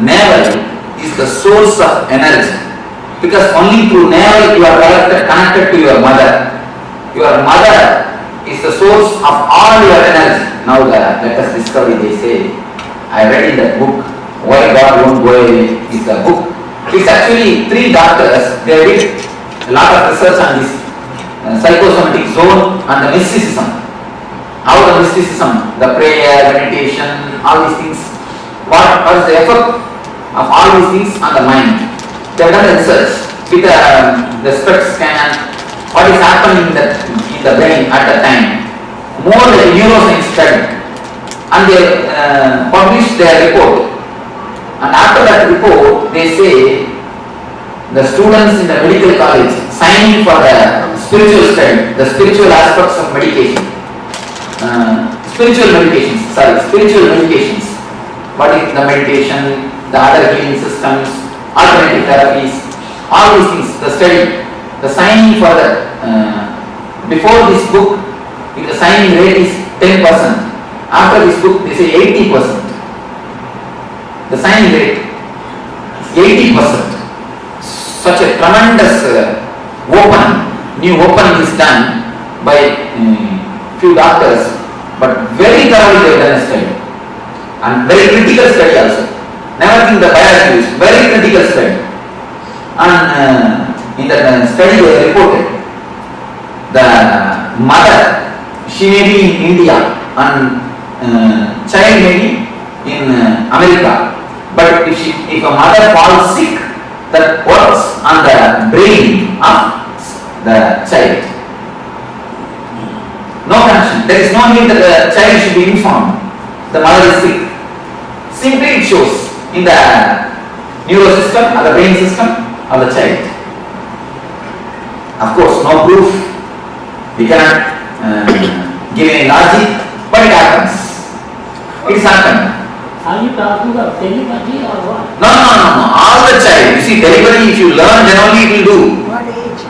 navel is the source of energy, because only through navel you are connected to your mother. Your mother is the source of all your energy. Now the latest discovery, they say, I read in that book, Why God Won't Go Away, is the book. It's actually 3 doctors, they did a lot of research on this psychosomatic zone and the mysticism. How the mysticism, the prayer, meditation, all these things, what is the effect of all these things on the mind. They have done research with the SPECT scan, what is happening in the brain at the time. More like neuroscience study. And they published their report. And after that report, they say the students in the medical college signing for the spiritual study, the spiritual aspects of medication. Spiritual medications. What is the meditation, the other healing systems, alternative therapies, all these things, the study, the signing for the, before this book, the signing rate is 10%. After this book, they say 80%. The signing rate is 80%. Such a tremendous new opening is done by few doctors, but very thoroughly they have done a study. And very critical study also. Never think the bias views, very critical study. And in the study they reported, the mother, she may be in India and child may be in America. But if a mother falls sick, that works on the brain of the child. No connection. There is no need that the child should be informed. The mother is sick. Simply it shows in the neurosystem or the brain system of the child. Of course, no proof. We cannot give any logic, but it happens. It has happened. Are you talking about telepathy or what? No. All the child. You see, delivery, if you learn, then only it will do. What age?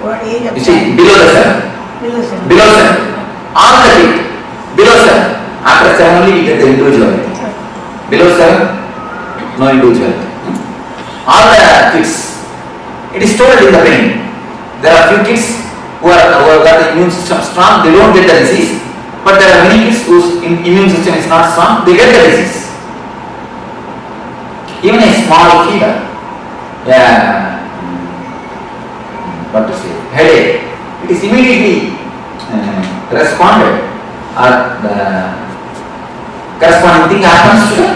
What age of You see, below the 7. Below 7. Below 7. All the kid. Below 7. After 7 only we get the individuality. Below 7, no individuality. All the kids, it is stored in the brain. There are few kids who have got the immune system strong, they don't get the disease. But there are many kids whose immune system is not strong, they get the disease. Even a small fever, what to say, headache, it is immediately responded, or the corresponding thing happens to the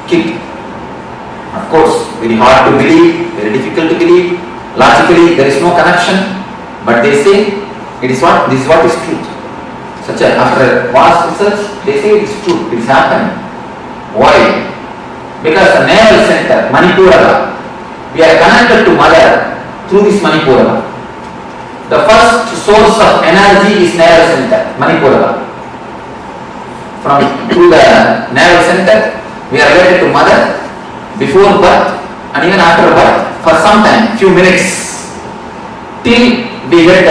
kid. Of course, very hard to believe, very difficult to believe. Logically, there is no connection, but they say this is what is truth. After vast research, they say it is true, it is happening. Why? Because the navel center, Manipura, we are connected to mother through this Manipura. The first source of energy is navel center, Manipura. Through the navel center, we are related to mother before birth and even after birth for some time, few minutes, till we get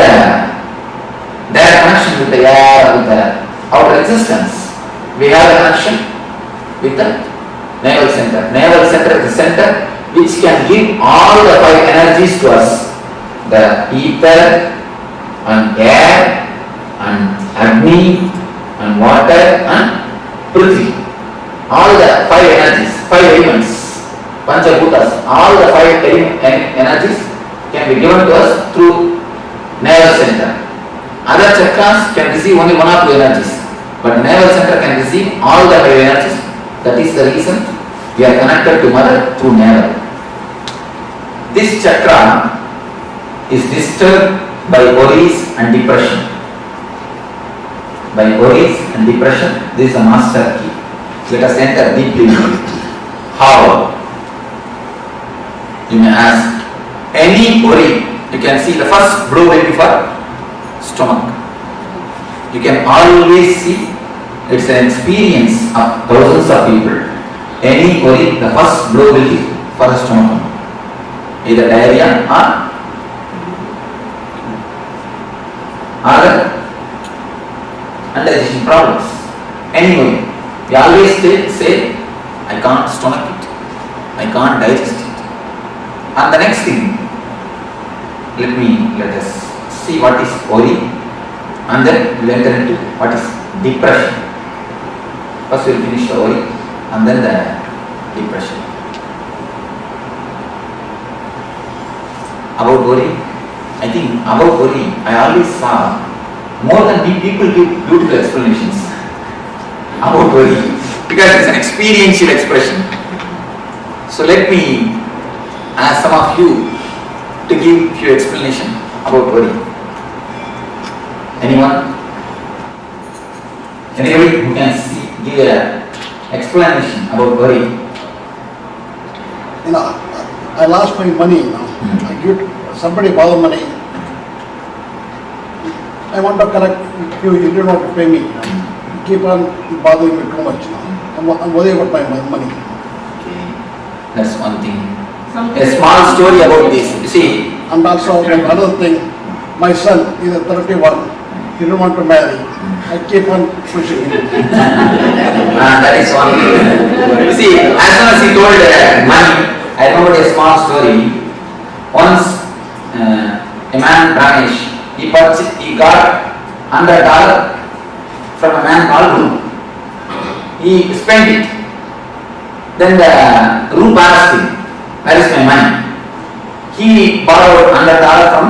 their connection with the air, with the outer existence. We have a connection with the navel center. Navel center is the center which can give all the 5 energies to us. The ether and air and Agni and water and Prithvi. All the 5 energies, 5 elements, Panchabhutas, all the 5 energies can be given to us through navel center. Other chakras can receive only 1 or 2 energies, but navel center can receive all the 5 energies. That is the reason we are connected to mother through navel. This chakra is disturbed by worries and depression. By worries and depression, this is a master key. Let us enter deeply into it. How? You may ask. Any worry, you can see the first blow will be for stomach. You can always see it's an experience of thousands of people. Any worry, the first blow will be for the stomach. Either diarrhea or indigestion problems. Anyway, we always say, I can't stomach it. I can't digest it. And the next thing, let us see what is worry, and then we'll enter into what is depression. First we'll finish the worry and then the depression. About worry, I think about worry, I always saw more than people give beautiful explanations about worry because it's an experiential expression. So let me ask some of you to give few explanation about worry. Anyone? Anybody who can give a explanation about worry? You know, I lost my money, you know. I give somebody borrow money. I want to collect, you don't want to pay me, you know. You keep on bothering me too much, you know. I'm worried about my money. Okay, that's one thing. Something A small story about this. You see, And also another thing, my son is 31. He don't want to marry. I keep on pushing him. that is one thing. You see, as soon as he told money, I remember a small story. Once, a man, Ramesh, he got $100 from a man called Ru. He spent it. Then the Ru asked him, "Where is my money?" He borrowed $100 from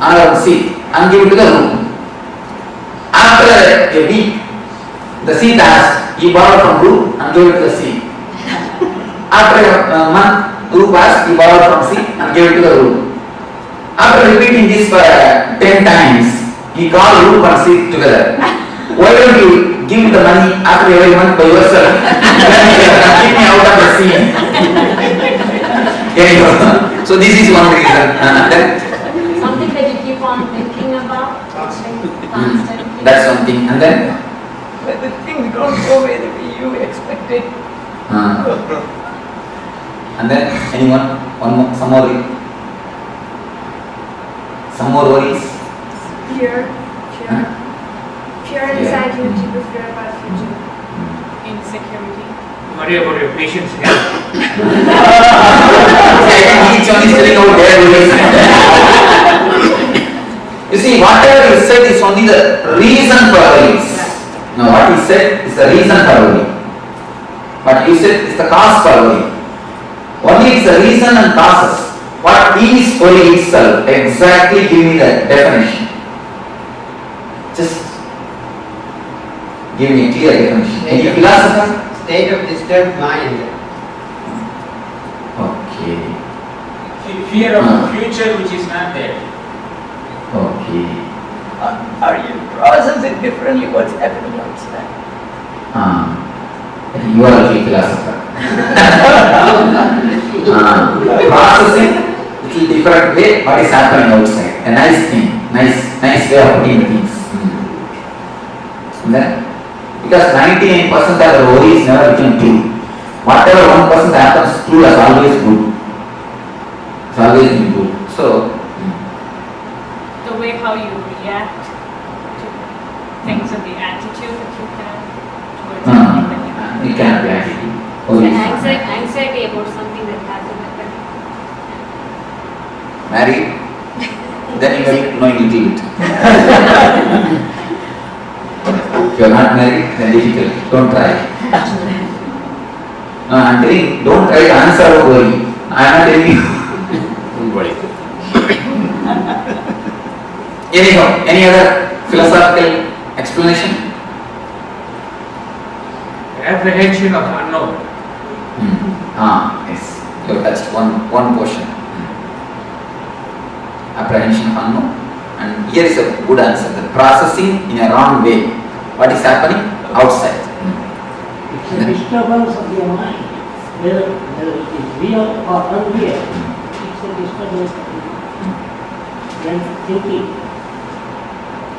another Sikh and gave it to the Ru. After a week, the Sikh asked, he borrowed from Ru and gave it to the Sikh. After a month, Ru asked, he borrowed from Sikh and gave it to the Ru. After repeating this for 10 times, he called Ru and Sikh together. Why don't you give the money after every month by yourself? Keep me out of the scene. Anyhow, so this is one reason. Something that you keep on thinking about, constantly. That's one thing. And then? But the things don't go away the way you expected. And then, anyone? One more, some more? Some more worries? Fear. Fear and Yeah. anxiety when people fear about the future. Insecurity. Worry about your patient's health. I think each one is telling out their worries. You see, whatever he said is only the reason for worries. Now, what he said is the reason for worry. But you said is the cause for worry. Only it's the reason and causes. What is worry itself? Exactly give me the definition. Just give me a clear definition. Any philosopher? State of disturbed mind. Okay. Fear of the future which is not there. Okay. Are you processing differently what's happening outside? I think you are a real philosopher. Processing little different way what is happening outside. A nice thing, nice way of putting things. Then, because 99% of the worries never become true. Whatever 1% happens, true is always good. It's always been good. So, The way how you react to things and the attitude that you have towards something that you it cannot be attitude. So Worry is not anxiety about something that hasn't happened. married, then you will know a little bit. If you are not married, then difficult. Don't try. No, I am telling, don't try to answer our worry. I am not telling you. Don't worry. Anyhow, any other philosophical explanation? Apprehension of unknown. Yes. You have touched one portion. Apprehension of unknown. And here is a good answer. The processing in a wrong way. What is happening outside? It's a disturbance of your mind, whether it is real or unreal. It's a disturbance of your mind. Then thinking.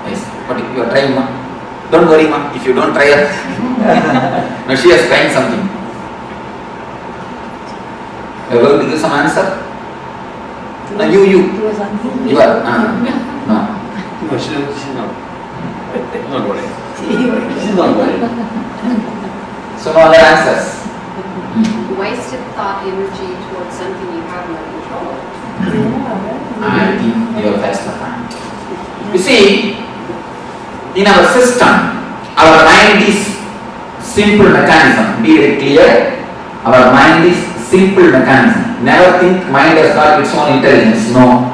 Yes. But if you are trying, ma, don't worry, ma. If you don't try, no, she is trying something. You are going to give some answer? No, you. You are. No. No, she's not. Not worry. See, She's not worried. So no other answers. wasted thought energy towards something you have no control over. I think you have touched the point. You see, in our system, our mind is simple mechanism. Be very clear. Our mind is simple mechanism. Never think mind has got its own intelligence. No.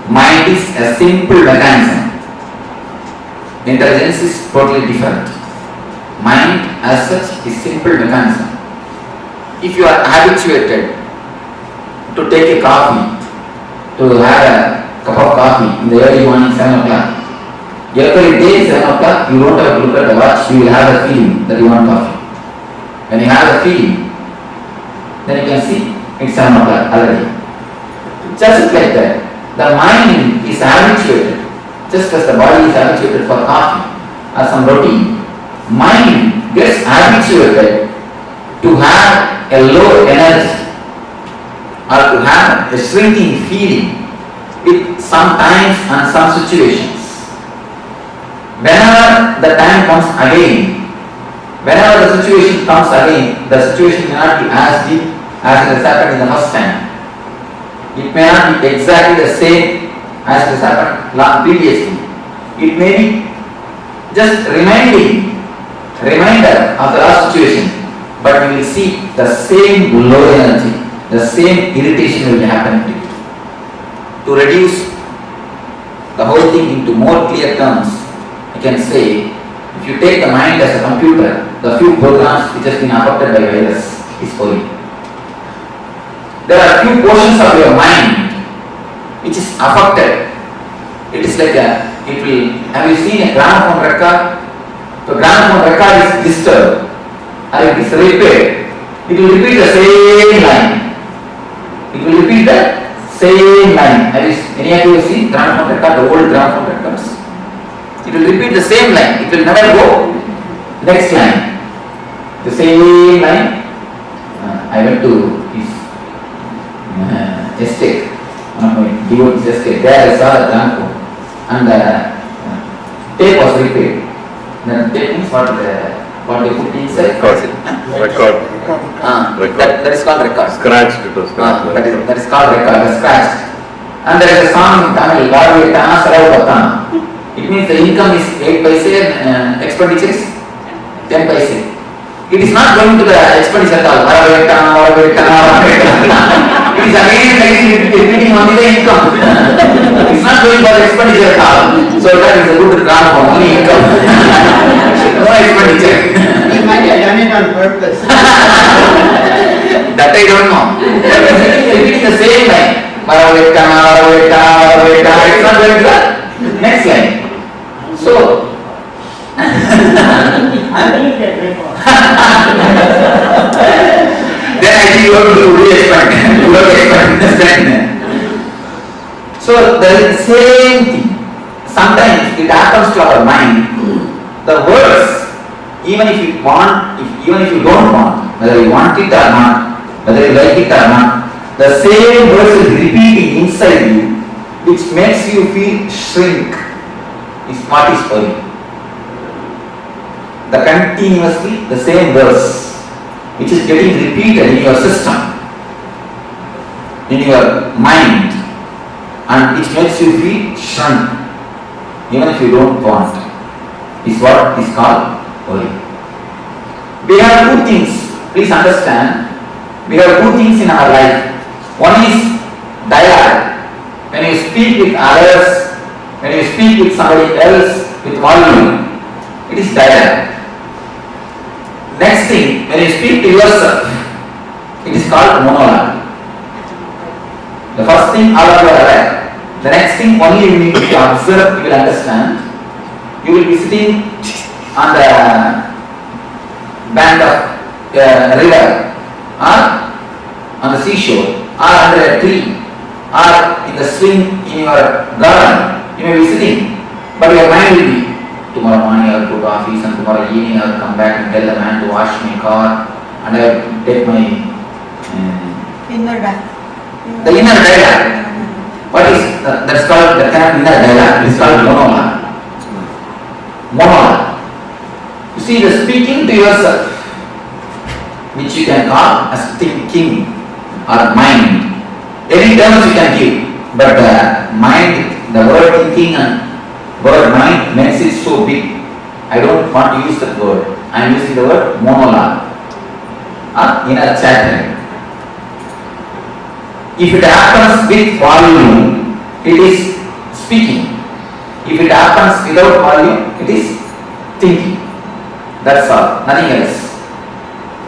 Mind is a simple mechanism. Intelligence is totally different. Mind as such is simple mechanism. If you are habituated to take a coffee, to have a cup of coffee in the early morning 7 o'clock, every day 7 o'clock you don't have to look at the watch, you will have a feeling that you want coffee. When you have a feeling, then you can see it's 7 o'clock already. Just like that, the mind is habituated, just as the body is habituated for coffee or some routine. Mind gets habituated to have a low energy or to have a shrinking feeling with some times and some situations. Whenever the time comes again, whenever the situation comes again, the situation may not be as deep as it has happened in the first time. It may not be exactly the same as it has happened previously. It may be just reminder of the last situation, but you will see the same low energy, the same irritation will be happening to you. To reduce the whole thing into more clear terms, I can say, if you take the mind as a computer, the few programs which has been affected by virus is for you. There are few portions of your mind which is affected. It is like have you seen a gramophone record? The gramophone record is disturbed or it is repaired. It will repeat the same line. It will repeat the same line. Any of you have seen gramophone record, the old gramophone records? It will repeat the same line. It will never go next line. The same line. I went to his estate. One of my devotees' estate. There I saw the gramophone and the tape was repaired. The tape means what they put inside? Record. That is called record. Scratched it was scratched. That is called record, scratched. And there is a song in Tamil, Varavitana Saravapatana. It means the income is 8 paise and expenditure is 10 paise. It is not going to the expenditure at all. Varavitana. It is again repeating only the income. It is not going for the expenditure at all. So that is a good gramophone, only income. No expenditure. He might have done it on purpose. That I don't know. Repeating the same line. Varavitana. It's not going to the next line. So, I need that record. then I think you have to expand. So the same thing. Sometimes it happens to our mind. The words, even if you want, even if you don't want, whether you want it or not, whether you like it or not, the same words is repeating inside you, which makes you feel shrink. Is what is for you. The continuously the same verse which is getting repeated in your system, in your mind, and which makes you feel shrunk even if you don't want, is what is called worry. We have two things, please understand, we have two things in our life. One is dialogue. When you speak with others, when you speak with somebody else with volume, it is dialogue. Next thing, when you speak to yourself, it is called monologue. The first thing, all of you are aware. The next thing, only you need to observe, you will understand. You will be sitting on the bank of a river, or on the seashore, or under a tree, or in the swing in your garden. You may be sitting, but your mind will be, tomorrow morning I will go to office and tomorrow evening I will come back and tell the man to wash my car and I will take my Inner dialogue. the inner dialogue. What is that's called the kind of inner dialogue? It's called monologue. Monologue. You see, the speaking to yourself which you can call as thinking or mind. Any terms you can give, but mind, the word thinking and word mind makes it so big. I don't want to use that word. I am using the word monologue or inner chattering. If it happens with volume, it is speaking. If it happens without volume, it is thinking. That's all, nothing else.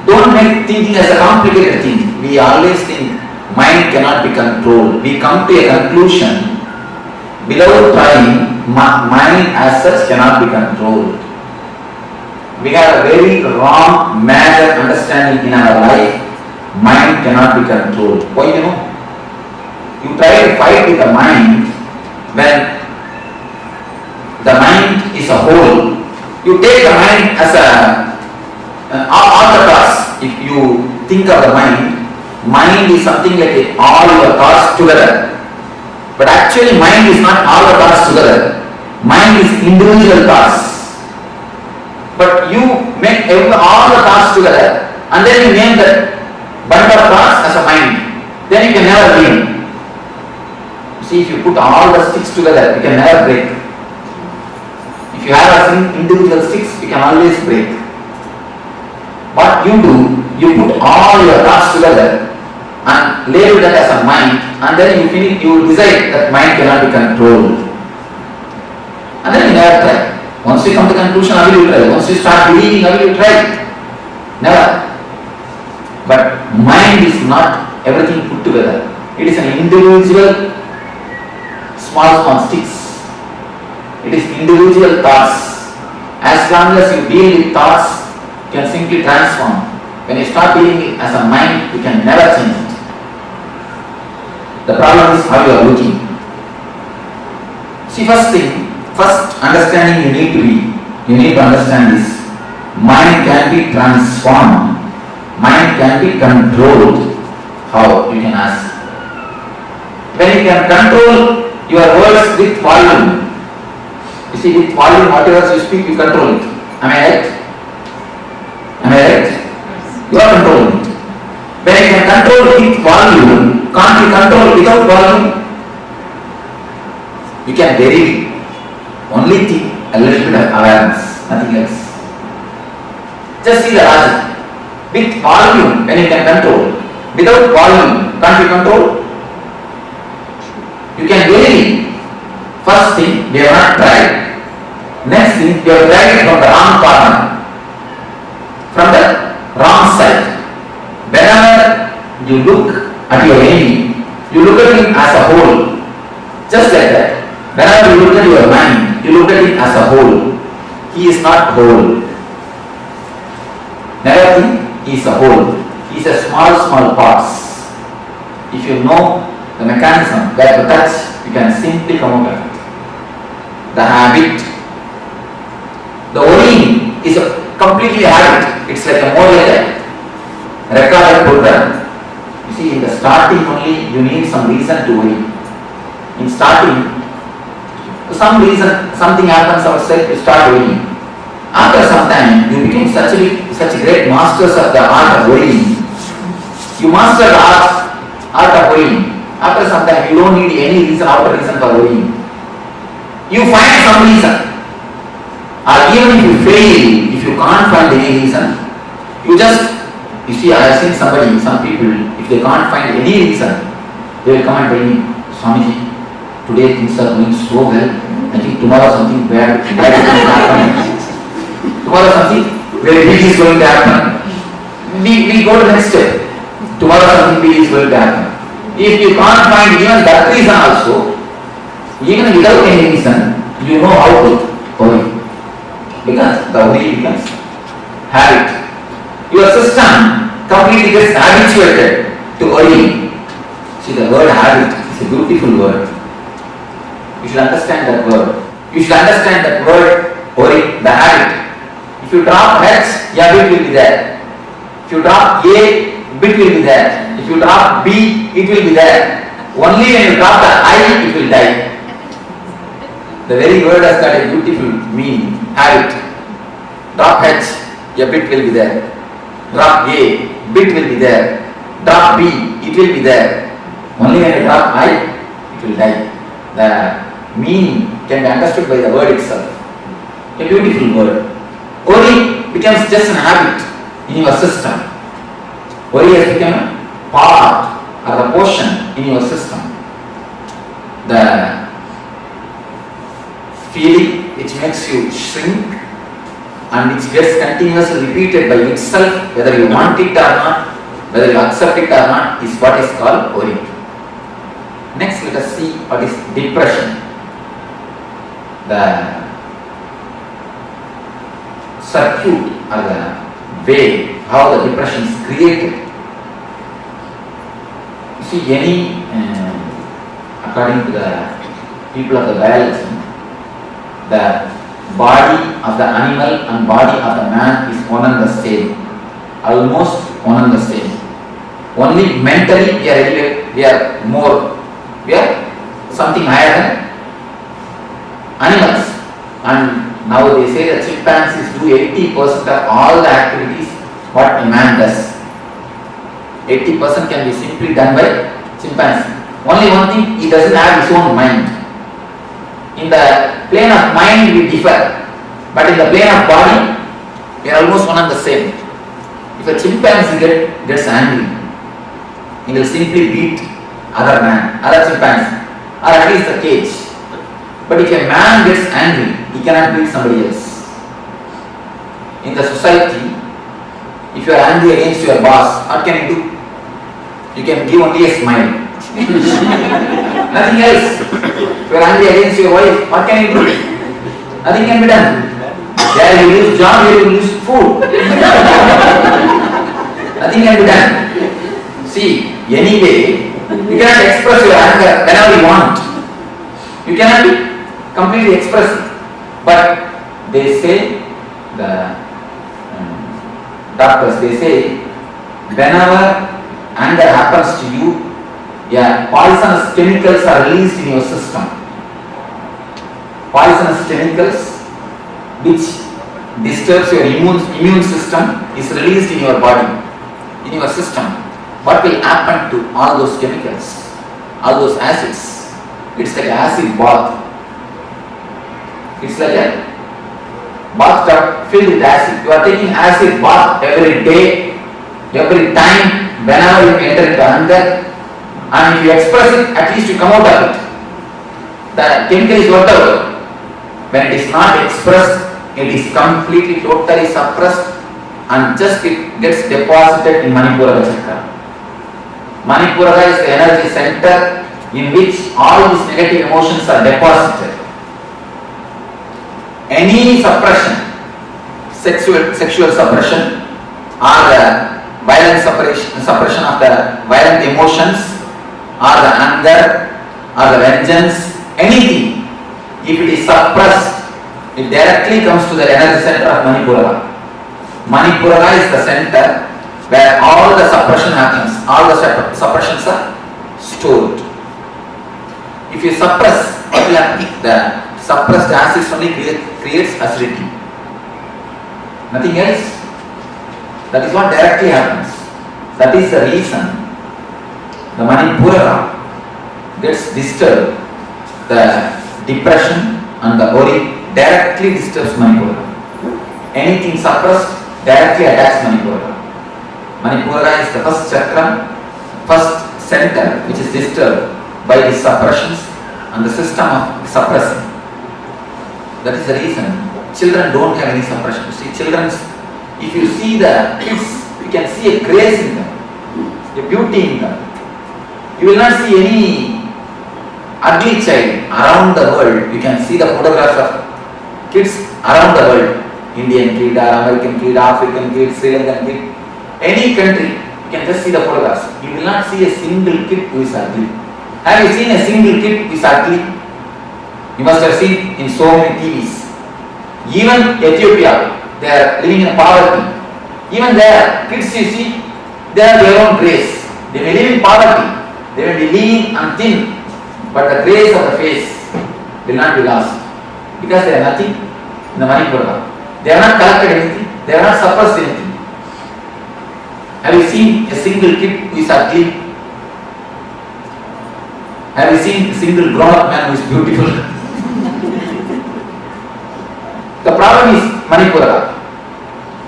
Don't make thinking as a complicated thing. We always think mind cannot be controlled. We come to a conclusion without trying, mind as such cannot be controlled. We have a very wrong, major understanding in our life. Mind cannot be controlled. Why you know? You try to fight with the mind when the mind is a whole. You take the mind as all the thoughts. If you think of the mind is something like all your thoughts together. But actually mind is not all the thoughts together. Mind is individual thoughts. But you make all the thoughts together and then you name that bunch of thoughts as a mind. Then you can never win. See, if you put all the sticks together, you can never break. If you have a individual sticks, you can always break. What you do, you put all your thoughts together and label that as a mind, and then you decide that mind cannot be controlled. And then you never try. Once you come to conclusion, how will you try? Once you start believing, how will you try? Never. But mind is not everything put together. It is an individual small sticks. It is individual thoughts. As long as you deal with thoughts, you can simply transform. When you start dealing it as a mind, you can never change it. The problem is how you are looking. See, first understanding you need to understand this. Mind can be transformed. Mind can be controlled. How? You can ask. When you can control your words with volume, you see, with volume, whatever you speak, you control it. Am I right? Am I right? You are controlling it. When you can control with volume, can't you control without volume? You can vary only think a little bit of awareness, nothing else. Just see the logic. With volume, when you can control. Without volume, can't you control? You can vary. First thing, we have not tried. Next thing, we have tried from the wrong corner. From the wrong side. Whenever you look at your enemy, you look at him as a whole. Just like that. Whenever you look at your mind, you look at him as a whole. He is not whole. Never think he is a whole. He is a small parts. If you know the mechanism where to touch, you can simply come out of it. The habit. The worrying is a completely habit. It's like more like a recorded program. You see, in the starting only, you need some reason to worry. In starting, for some reason, something happens outside, you start worrying. After some time, you become such great masters of the art of worrying. You master the art of worrying. After some time, you don't need any reason, outer reason for worrying. You find some reason. Or even if you fail, if you can't find any reason, you see, I have seen some people, if they can't find any reason, they will come and tell me, Swamiji, today things are going so well, I think tomorrow something bad is going to happen. Tomorrow something very big is going to happen. We go to the next step. Tomorrow something big is going to happen. If you can't find even that reason also, even without any reason, you know how to worry. Because the worry becomes habit. Your system completely gets habituated to worrying. See, the word habit is a beautiful word. You should understand that word. You should understand that word, worry, the habit. If you drop H, your bit will be there. If you drop A, bit will be there. If you drop B, it will be there. Only when you drop the I, it will die. The very word has got a beautiful meaning, habit. Drop H, your bit will be there. Drop A, bit will be there. Drop B, it will be there. Only when you drop I, it will die. The meaning can be understood by the word itself. A beautiful word. Worry becomes just an habit in your system. Worry has become a part or a portion in your system. The feeling which makes you shrink and which gets continuously repeated by itself, whether you want it or not, whether you accept it or not, is what is called worry. Next, let us see what is depression. The circuit or the way how the depression is created. You see, according to the people of the biology, the body of the animal and body of the man is one and the same, almost one and the same. Only mentally we are something higher than animals. And now they say that chimpanzees do 80% of all the activities what a man does. 80% can be simply done by chimpanzee. Only one thing, he doesn't have his own mind. In the plane of mind we differ, but in the plane of body we are almost one and the same. If a chimpanzee gets angry, he will simply beat other chimpanzee, or at least the cage. But if a man gets angry, he cannot beat somebody else. In the society, if you are angry against your boss, what can you do? You can give only a smile. Nothing else. If you are angry against your wife, what can you do? Nothing can be done. There you lose job, you will lose food. Nothing can be done. See, anyway, you cannot express your anger whenever you want. You cannot be completely expressive. But they say, the doctors, they say, whenever anger happens to you, poisonous chemicals are released in your system. Poisonous chemicals which disturbs your immune system is released in your body, in your system. What will happen to all those chemicals, all those acids? It's like acid bath. It's like a bathtub filled with acid. You are taking acid bath every day, every time, whenever you enter into anger, and if you express it, at least you come out of it. The chemical is worked out. When it is not expressed, it is completely, totally suppressed, and just it gets deposited in Manipura Chakra. Manipura is the energy center in which all these negative emotions are deposited. Any suppression, sexual suppression, or the violent suppression of the violent emotions, or the anger, or the vengeance, anything, if it is suppressed, it directly comes to the energy center of Manipura. Manipura is the center where all the suppression happens, all the suppressions are stored. If you suppress, what will happen? The suppressed acids only creates acidity. Nothing else. That is what directly happens. That is the reason the Manipura gets disturbed. The depression and the worry directly disturbs Manipura. Anything suppressed directly attacks Manipura. Manipura is the first chakra, first center which is disturbed by these suppressions and the system of suppressing. That is the reason children don't have any suppression. See, if you see the kids, you can see a grace in them, a beauty in them. You will not see any ugly child around the world. You can see the photographs of kids around the world. Indian kid, American kid, African kid, Sri Lankan kid, any country, you can just see the photographs. You will not see a single kid who is ugly. Have you seen a single kid who is ugly? You must have seen in so many TVs. Even Ethiopia, they are living in poverty. Even there, kids you see, they have their own grace. They may live in poverty, they may be lean and thin, but the grace of the face will not be lost. Because they are nothing in the Manipura. They have not collected anything, they have not suppressed anything. Have you seen a single kid who is ugly? Have you seen a single grown-up man who is beautiful? The problem is Manipura.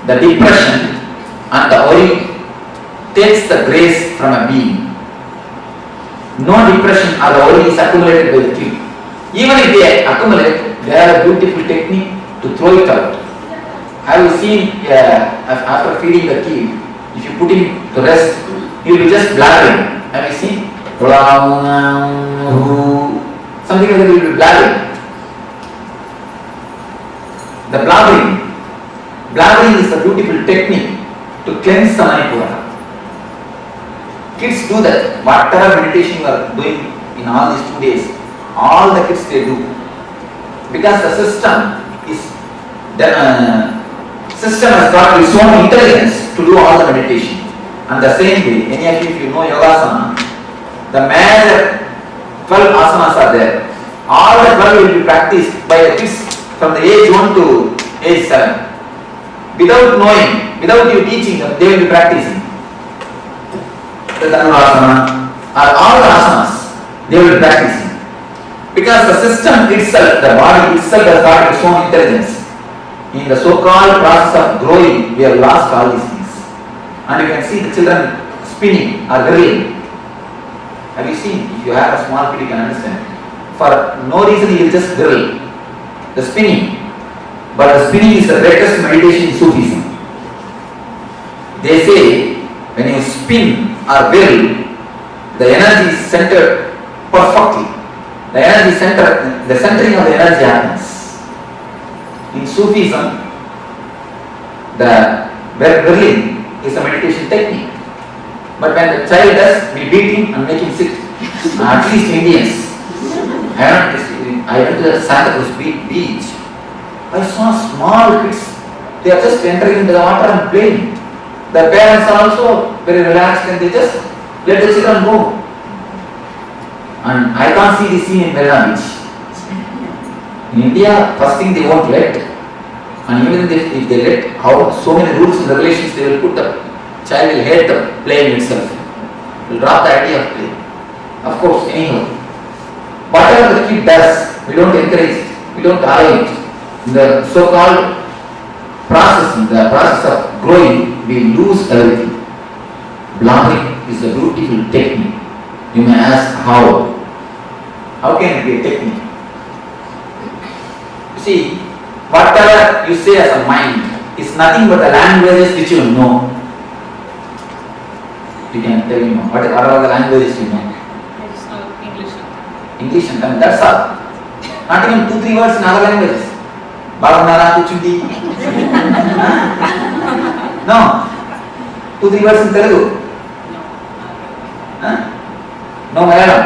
The depression and the worry takes the grace from a being. No depression or the worry is accumulated by the kid. Even if they accumulate, they have a beautiful technique to throw it out. Have you seen after feeding the kid, if you put him to rest, he will be just blabbering. Have you seen? Something like that, he will be blabbering. The blabbering is a beautiful technique to cleanse the Manipura. Kids do that. Whatever meditation you are doing in all these 2 days, all the kids they do. Because the system has got its own intelligence to do all the meditation. And the same way, any of you, if you know Yogasana, the major 12 asanas are there. All the 12 will be practiced by the kids from the age 1 to age 7. Without knowing, without you teaching them, they will be practicing. The Dhanurasana, or all the asanas, they will be practicing. Because the system itself, the body itself has got its own intelligence. In the so-called process of growing, we have lost all these things. And you can see the children spinning or whirling. Have you seen? If you have a small kid, you can understand. For no reason, he will just whirl. The spinning. But the spinning is the greatest meditation in Sufism. They say, when you spin or whirl, the energy is centered perfectly. The centering of the energy happens. In Sufism, the whirling is a meditation technique. But when the child does, we beat him and make him sit. At least Indians. I went to the Santa Cruz beach. I saw small kids. They are just entering into the water and playing. The parents are also very relaxed and they just let the children go. And I can't see this scene in Marina Beach. In India, first thing they won't let. And even if they let, how so many rules and regulations they will put the child will hate the playing itself. Will drop the idea of play. Of course, anyhow. Whatever the kid does, we don't encourage it. We don't allow it. In the so-called processing, the process of growing, we lose everything. Blabbering is a beautiful technique. You may ask how? How can it be a technique? You see, whatever you say as a mind is nothing but the languages which you know. You can tell me what are the languages you know? I just know English. English and Tamil, that's all. Not even 2-3 words in other languages. Bhavanara, Kuchudi. No. 2-3 words in Telugu. No Malayalam.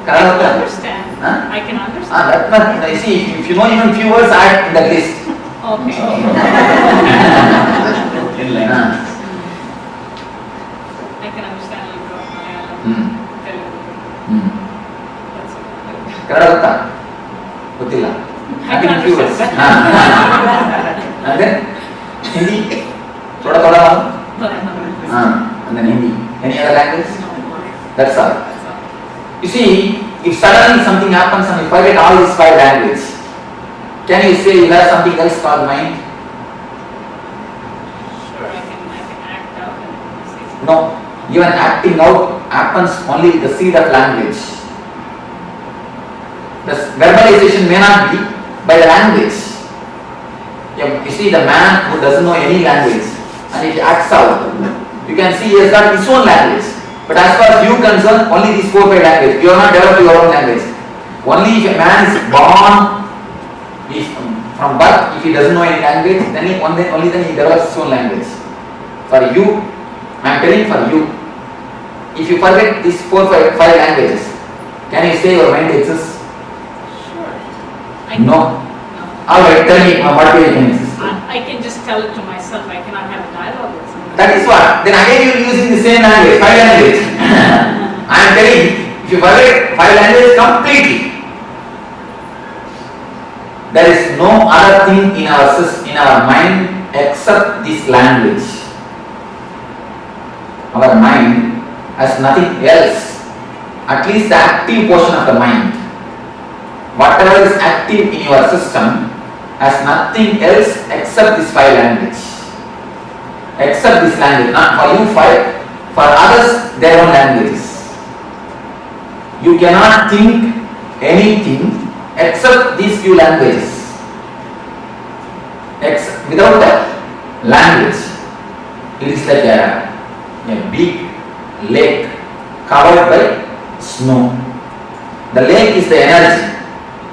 I can understand. Huh? I can understand. That's not, you see, if you know even few words, add in the list. Okay. I can understand you from Malayalam, Telugu. That's it. Kannada gotta? Gottilla. I can few words. understand. And then Hindi, thoda. And then Hindi. Any other language? That's all. You see, if suddenly something happens and you forget all these 5 languages, can you say you have something else called mind? Sure, I can act out and say something. No. Even acting out happens only with the seed of language. The verbalization may not be by the language. You see, the man who doesn't know any language and he acts out, you can see he has got his own language. But as far as you concerned, only these 4-5 languages. You have not developed your own language. Only if a man is born, from birth, if he doesn't know any language, then only then he develops his own language. For you, I am telling for you, if you forget these 4-5 languages, can you say your mind exists? Sure. No. Alright, tell me what way you can exist. I can just tell it to myself. I cannot have a dialogue with someone. That is what. Then again you are using the same language, 5 languages. I am telling you, if you forget 5 languages completely, there is no other thing in our mind except this language. our mind has nothing else, at least the active portion of the mind. Whatever is active in your system has nothing else except this five language. Except this language, not for you five, for others their own languages. You cannot think anything except these few languages. Without the language, it is like a big lake covered by snow. The lake is the energy,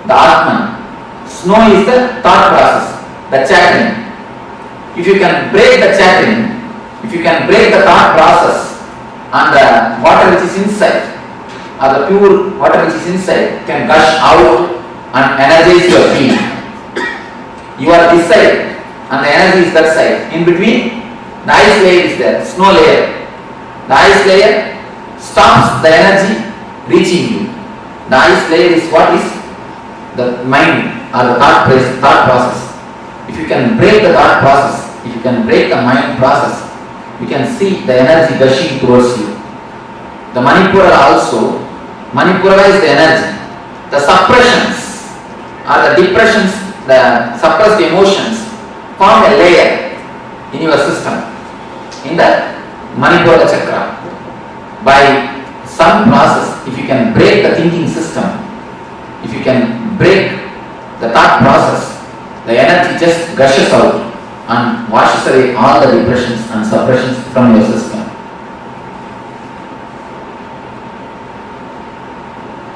the Atman. Snow is the thought process, the chattering. If you can break the chattering, if you can break the thought process, and the water which is inside, or the pure water which is inside can gush out and energize your being. You are this side and the energy is that side. In between, the ice layer is there, snow layer. The ice layer stops the energy reaching you. The ice layer is what is the mind or the thought process. If you can break the thought process, if you can break the mind process, you can see the energy gushing towards you. The Manipura also, Manipura is the energy. The suppressions or the depressions, the suppressed emotions form a layer in your system, in the Manipura chakra. By some process, if you can break the thinking system, if you can break the thought process, the energy just gushes out and washes away all the depressions and suppressions from your system.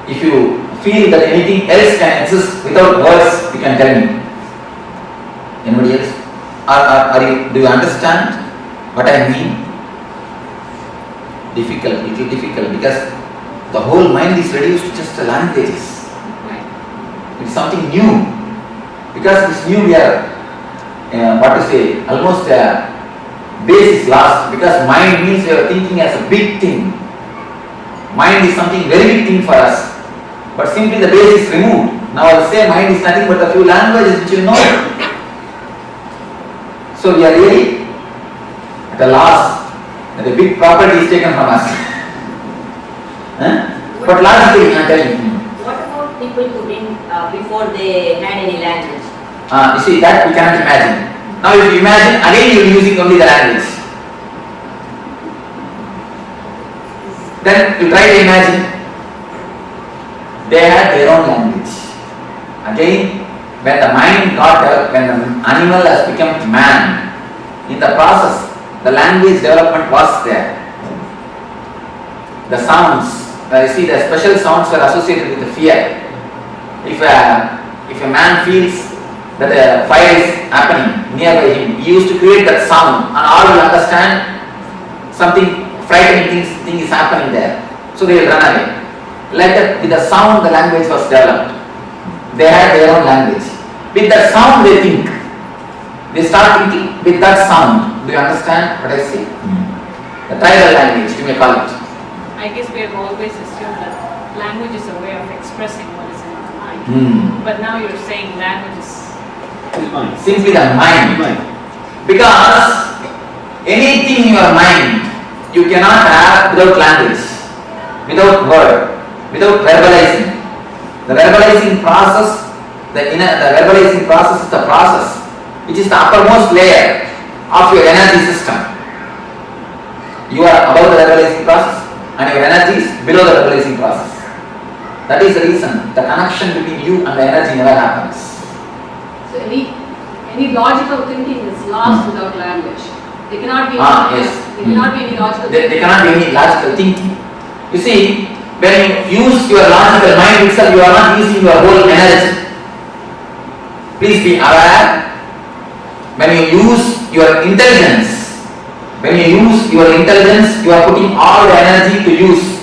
If you feel that anything else can exist without words, you can tell me. Anybody else? Do you understand what I mean? Difficult, little difficult, because the whole mind is reduced to just languages. It's something new. Because this new we are, almost base is lost, because mind means we are thinking as a big thing. Mind is something very big thing for us. But simply the base is removed. Now I will say mind is nothing but a few languages which you know. So we are really at a loss that a big property is taken from us. But logically I am telling you. What about people who didn't, before they had any language? You see, that we cannot imagine. Now if you imagine, again you are using only the language. Then you try to imagine, they had their own language. Again, when the mind got developed, when the animal has become man, in the process, the language development was there. The sounds, you see the special sounds were associated with the fear. If a man feels that a fire is happening nearby him, he used to create that sound and all will understand something frightening thing is happening there. So they will run away. Like that, with the sound the language was developed. They had their own language. With that sound they think. They start thinking with that sound. Do you understand what I say? The tribal language, you may call it. I guess we have always assumed that language is a way of expressing what is in our mind. But now you're saying language is simply the mind. Because anything in your mind you cannot have without language, without word, without verbalizing. The verbalizing process, the verbalizing process is the process which is the uppermost layer of your energy system. You are above the verbalizing process and your energy is below the verbalizing process. That is the reason the connection between you and the energy never happens. So any logical thinking is lost without language. There cannot be Yes. there cannot be any logical There cannot be any logical thinking. You see, when you use your logical mind itself, you are not using your whole energy. Please be aware. When you use your intelligence, you are putting all the energy to use.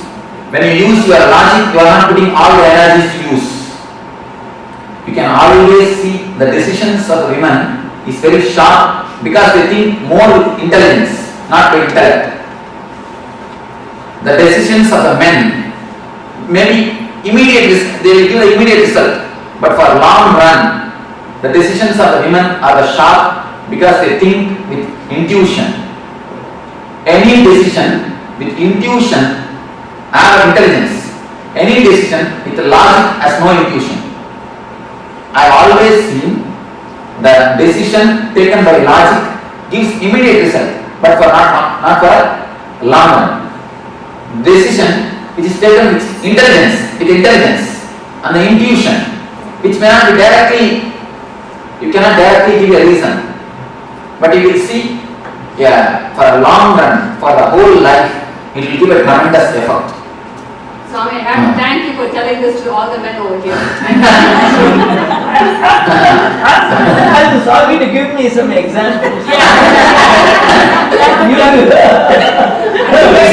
When you use your logic, you are not putting all the energies to use. You can always see the decisions of the women is very sharp because they think more with intelligence, not with intellect. The decisions of the men maybe immediate, they will give the immediate result, but for long run, the decisions of the women are the sharp because they think with intuition. Any decision with intuition or intelligence. Any decision with logic has no intuition. I have always seen the decision taken by logic gives immediate result, but for not for long run. Decision which is taken with intelligence and the intuition, which may not be directly, you cannot directly give a reason, but you will see, for a long run, for the whole life, it will give a tremendous effort. Swami, I have to thank you for telling this to all the men over here. I'm sorry to give me some examples.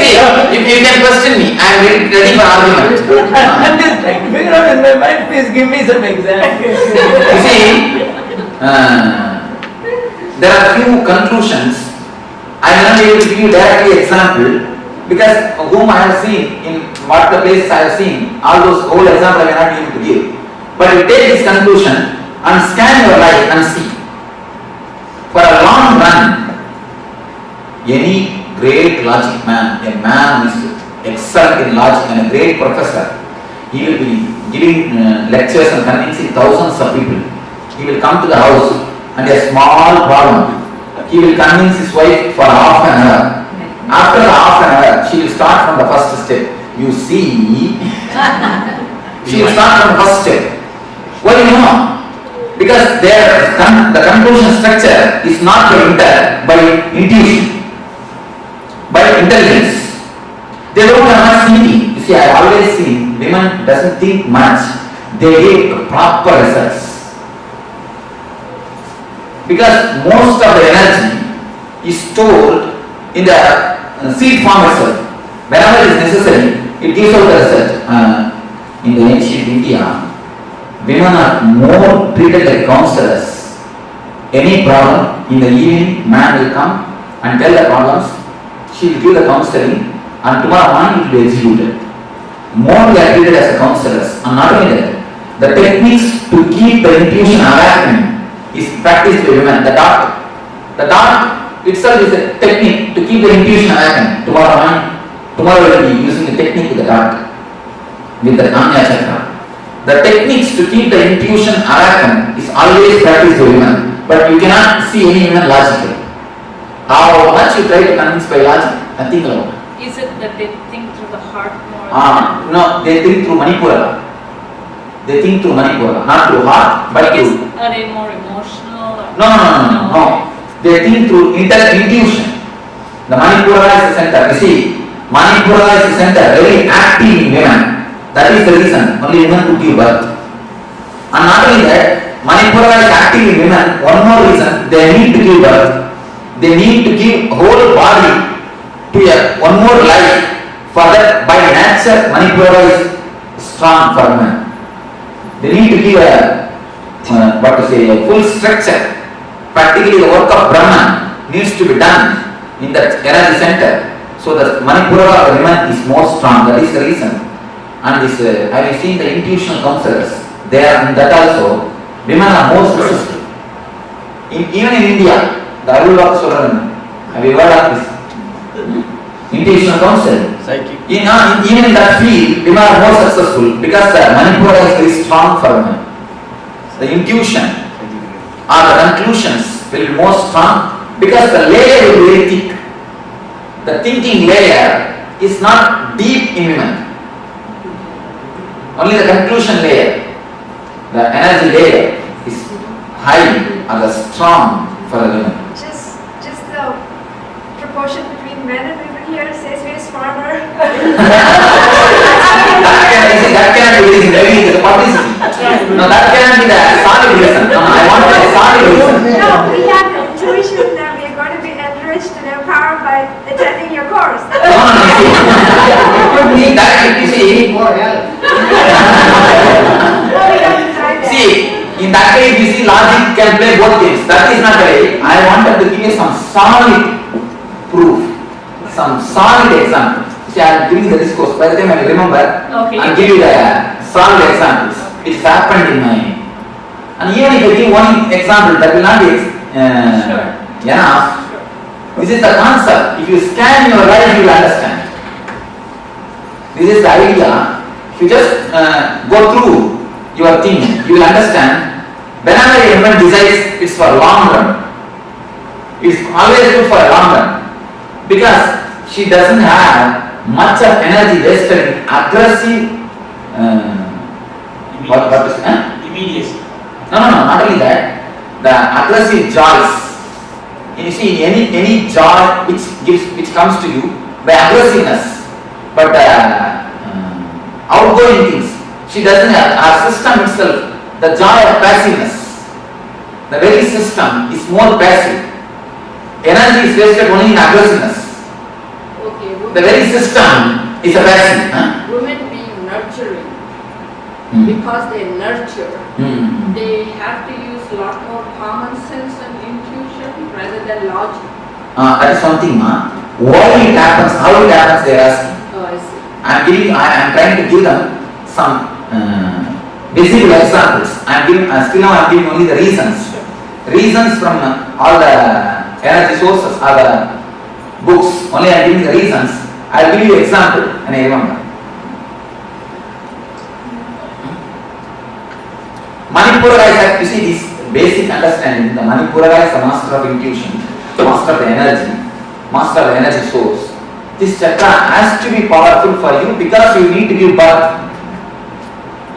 See, if you can question me, I am ready for argument. I'm just trying to figure out in my mind, please give me some examples. You see, there are few conclusions. I will not be able to give you directly example because whom I have seen in what the places I have seen, all those whole example I may not be able to give. But you take this conclusion and scan your life and see. For a long run, any great logic man, a man who is excellent in logic and a great professor, he will be giving lectures and convincing thousands of people. He will come to the house and a small problem, he will convince his wife for half an hour. After the half an hour, she will start from the first step. You see, she will start from the first step. Why do you know? Because the conclusion structure is not by intuition, by intelligence. They don't have much thinking. You see, I have always seen women doesn't think much. They give proper results. Because most of the energy is stored in the seed form itself. Whenever it is necessary, it gives out the result. In the ancient India, women are more treated like counselors. Any problem, in the evening, man will come and tell the problems. She will give the counseling, and tomorrow morning it will be executed. More they are treated as counselors, and not only that, the techniques to keep the intuition awakening is practiced by women. The dark itself is a technique to keep the intuition awakening. Tomorrow we will be using the technique with the dark, with the Anya Chakra. The techniques to keep the intuition awakened is always practiced by women, but you cannot see any women logically. How much you try to convince by logic, nothing alone. Is it that they think through the heart more? No, they think through Manipura. They think through Manipura, not through heart, but through. Are they more emotional? Or No. They think through intuition. The Manipura is the center. You see, Manipura is the center, very active in women. That is the reason only women could give birth. And not only that, Manipura is active in women. One more reason, they need to give birth. They need to give whole body to one more life. For that, by nature, Manipura is strong for women. They need to give a full structure. Practically, the work of Brahman needs to be done in that energy center. So the Manipura of the women is more strong. That is the reason. And this, I have seen the intuitional counselors. There, in that also, women are more successful. Even in India, the Arulvak Soran, have you heard of this? Intuitional counseling. Even in that field, women are more successful because the Manipura is very strong for women. The intuition or the conclusions will be more strong because the layer will be very thick. The thinking layer is not deep in women. Only the conclusion layer, the energy layer is high or the strong for the women. Just the proportion between men and women here says we is farmer. That cannot be the reason. Maybe it is a publicity. No, that cannot be the solid reason. No, I want a solid reason. No, we have the intuition that we are going to be enriched and empowered by attending your course. In that case, you see, logic can play both games. That is not right. I wanted to give you some solid proof, some solid example. See, I am giving the discourse. By the time I will remember, I will give you the solid examples. It happened in my. And even if I give one example, that will not be enough. This is the concept. If you scan your life, you will understand. This is the idea. If you just go through your thing, you will understand. Whenever a woman decides, it's for long run. It's always good for a long run because she doesn't have much of energy wasted in aggressive. What is it? Immediacy. No, not only that. The aggressive joys. You see, any joy which comes to you by aggressiveness, but outgoing things, she doesn't have. Our system itself, the joy of passiveness, the very system is more passive. Energy is wasted only in aggressiveness. Okay, The very system is a passive. Huh? women being nurturing, because they nurture, they have to use a lot more common sense and intuition rather than logic. That is one thing. Why it happens, how it happens, they are asking. Oh, I see. I am trying to give them some visible examples. Still now I am giving only the reasons. Reasons from all the energy sources or the books. Only I am giving the reasons. I will give you example and I remember. Manipura is, you see this basic understanding. The Manipura is the master of intuition, master of the energy, master of the energy source. This chakra has to be powerful for you because you need to give birth.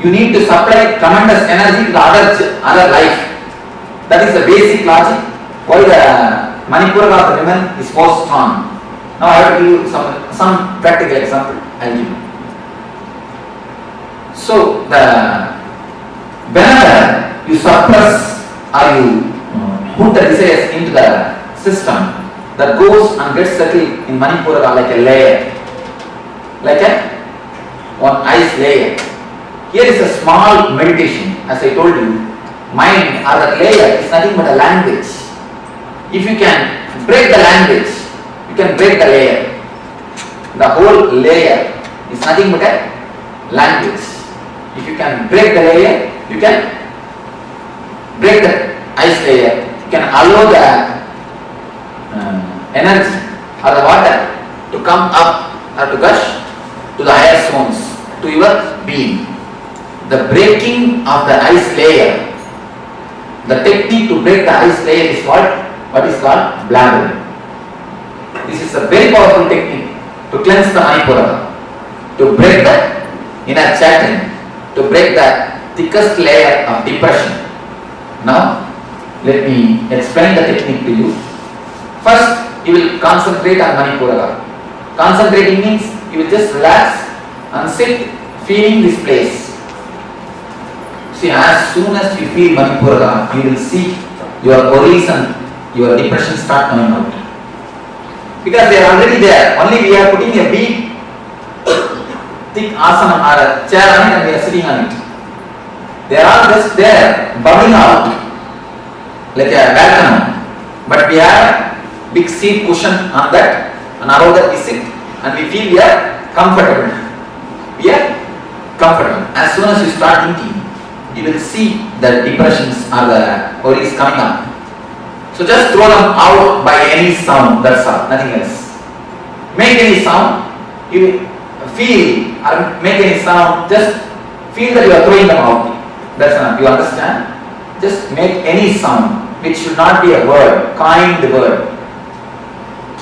You need to supply tremendous energy to the other life. That is the basic logic why the Manipura of the women is more strong. Now I have to give you some practical example. I will give you. So whenever you suppress or you put the desires into the system, that goes and gets settled in Manipura like a layer, like one ice layer. Here is a small meditation. As I told you, mind or the layer is nothing but a language. If you can break the language, you can break the layer. The whole layer is nothing but a language. If you can break the layer, you can break the ice layer. You can allow the energy or the water to come up or to gush to the higher zones, to your being. The breaking of the ice layer, the technique to break the ice layer is what is called blabbering. This is a very powerful technique to cleanse the Manipura, to break the inner chattering, to break the thickest layer of depression. Now, let me explain the technique to you. First, you will concentrate on Manipura. Concentrating means you will just relax and sit feeling this place. See, as soon as you feel Manipura, you will see your worries and your depression start coming out. Because they are already there. Only we are putting a big, thick asana or a chair on it and we are sitting on it. They are all just there, bubbling out like a volcano. But we have big seat cushion on that, and around that we sit and we feel we are comfortable. We are comfortable. As soon as you start thinking, you will see the depressions or the worries coming up. So just throw them out by any sound, that's all, nothing else. Make any sound, you feel or make any sound, just feel that you are throwing them out. That's enough, you understand? Just make any sound, which should not be a word, kind word.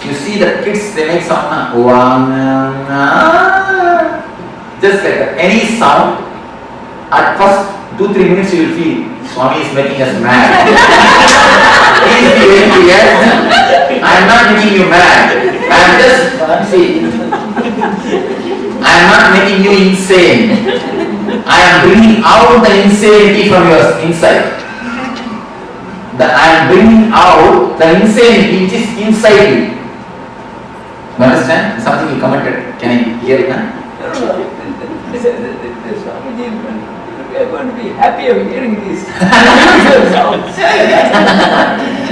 You see the kids, they make sound, just like that, any sound. At first 2-3 minutes you will feel Swami is making us mad. Please be very clear. I am not making you mad. I am just, see, I am not making you insane. I am bringing out the insanity from your inside. I am bringing out the insanity which is inside you. You understand? Something you commented. Can I hear it now? We are going to be happy of hearing this.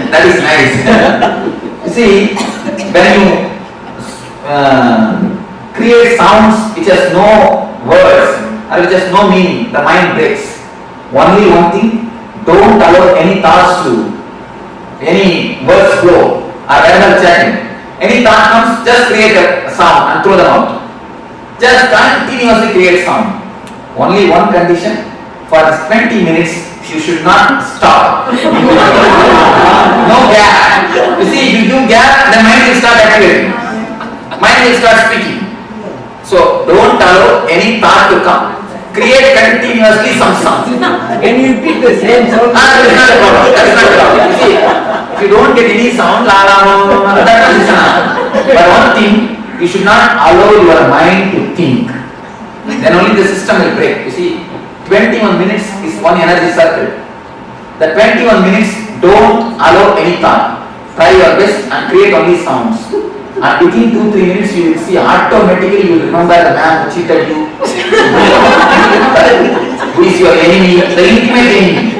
That is nice. You see, when you create sounds which has no words or which has no meaning, the mind breaks. Only one thing, don't allow any thoughts to, any words flow or verbal chatting. Any thought comes, just create a sound and throw them out. Just continuously create sound. Only one condition, for 20 minutes you should not stop. No gap. You see, if you do gap, the mind will start activating. Mind will start speaking. So don't allow any thought to come. Create continuously some sound. Can you repeat the same sound? That is not a problem. That is not a problem. You see, if you don't get any sound, la la la, that is not. But one thing, you should not allow your mind to think. Then only the system will break. You see, 21 minutes is one energy circle. The 21 minutes don't allow any thought. Try your best and create only sounds. And within 2-3 minutes you will see automatically you will remember the man who cheated you. Who is your enemy, the intimate enemy.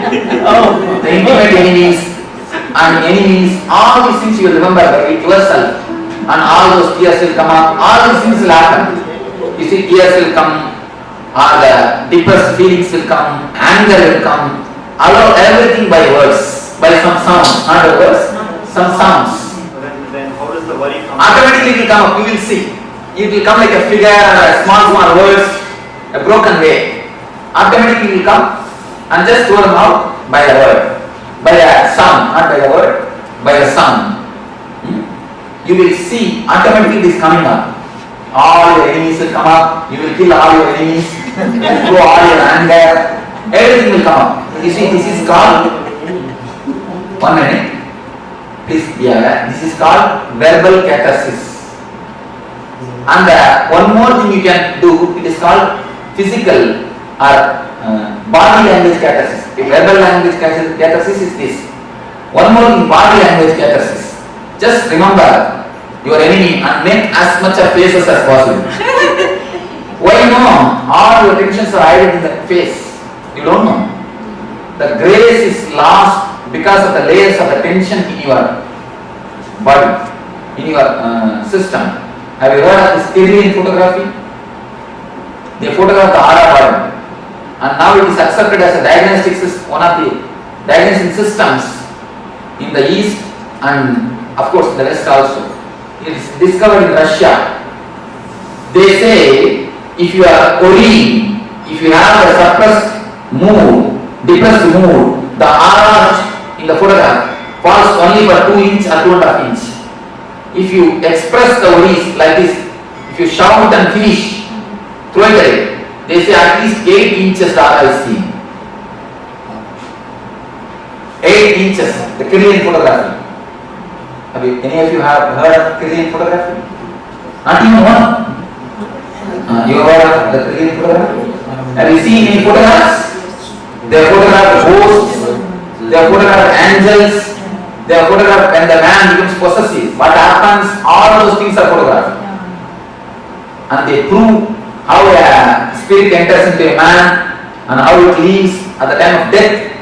The intimate enemies and enemies, all these things you will remember by yourself. And all those tears will come up, all these things will happen. You see, tears will come, or the depressed feelings will come, anger will come. Allow everything by words, by some sounds, not the words, some sounds. Then how does the worry come? Automatically it will come up, you will see. It will come like a figure or a small words, a broken way. Automatically it will come and just throw them out by a word, by a sound, not by a word, by a sound. You will see automatically it is coming up. All your enemies will come up, you will kill all your enemies, throw all your anger, everything will come up. You see, this is called, 1 minute. Please be aware, this is called verbal catharsis. And one more thing you can do, it is called physical or body language catharsis. The verbal language catharsis is this. One more thing, body language catharsis. Just remember your enemy and make as much of faces as possible. Why no? All your tensions are hidden in the face. You don't know. The grace is lost because of the layers of the tension in your body, in your system. Have you heard of this Kirlian photography? They photograph the aura body, and now it is accepted as a diagnostic system, one of the diagnostic systems in the East and of course in the West also. It is discovered in Russia. They say if you are worrying, if you have a suppressed mood, depressed mood, the aura in the photograph falls only for 2 inches or 2.5 inches. If you express the worries like this, if you shout and finish, throw it away. They say at least 8 inches the aura is seen. 8 inches, the Kirlian photography. Have you, any of you have heard of Kirlian photography? Not even one? You have heard of the Kirlian photography? Have you seen any photographs? They have photographed ghosts, they have photographed angels, they have photographed when the man becomes possessive. What happens? All those things are photographed. And they prove how a spirit enters into a man and how it leaves at the time of death.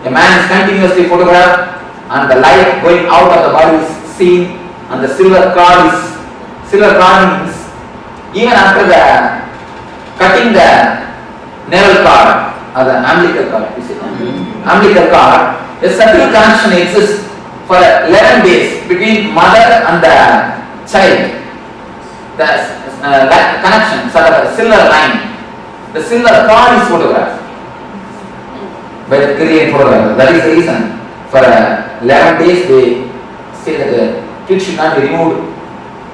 A man is continuously photographed and the light going out of the body is seen and the silver cord means even after the cutting the navel cord or the umbilical cord, you see, umbilical cord, a subtle connection exists for 11 days between mother and the child. That connection, sort of a silver line, the silver cord is photographed by the Kirlian photographer. That is the reason for 11 days they say that the kid should not be removed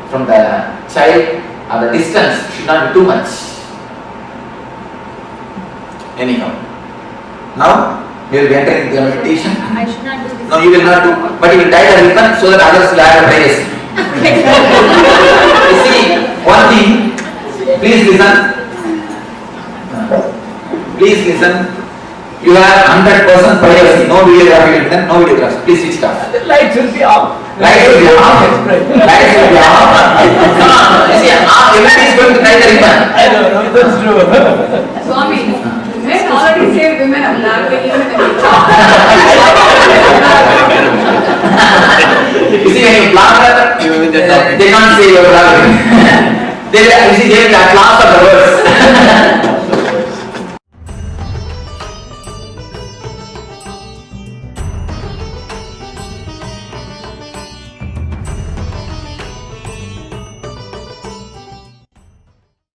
from the child or the distance should not be too much. Anyhow, now you will be entering into meditation. I should not do this. No, you will not do, but you will tie the ribbon so that others will have a privacy. You see, one thing, please listen. Please listen. You have 100% privacy, no videography will be done, no videographs. Please switch it off. The lights will be off. Lights will be off. Lights will be off. You see, everybody is going to tie the ribbon. I don't know, that's true. Swami, men already say women are laughing even when they talk. You see, when you blunder, they can't say you're bluffing. They will have class of the words.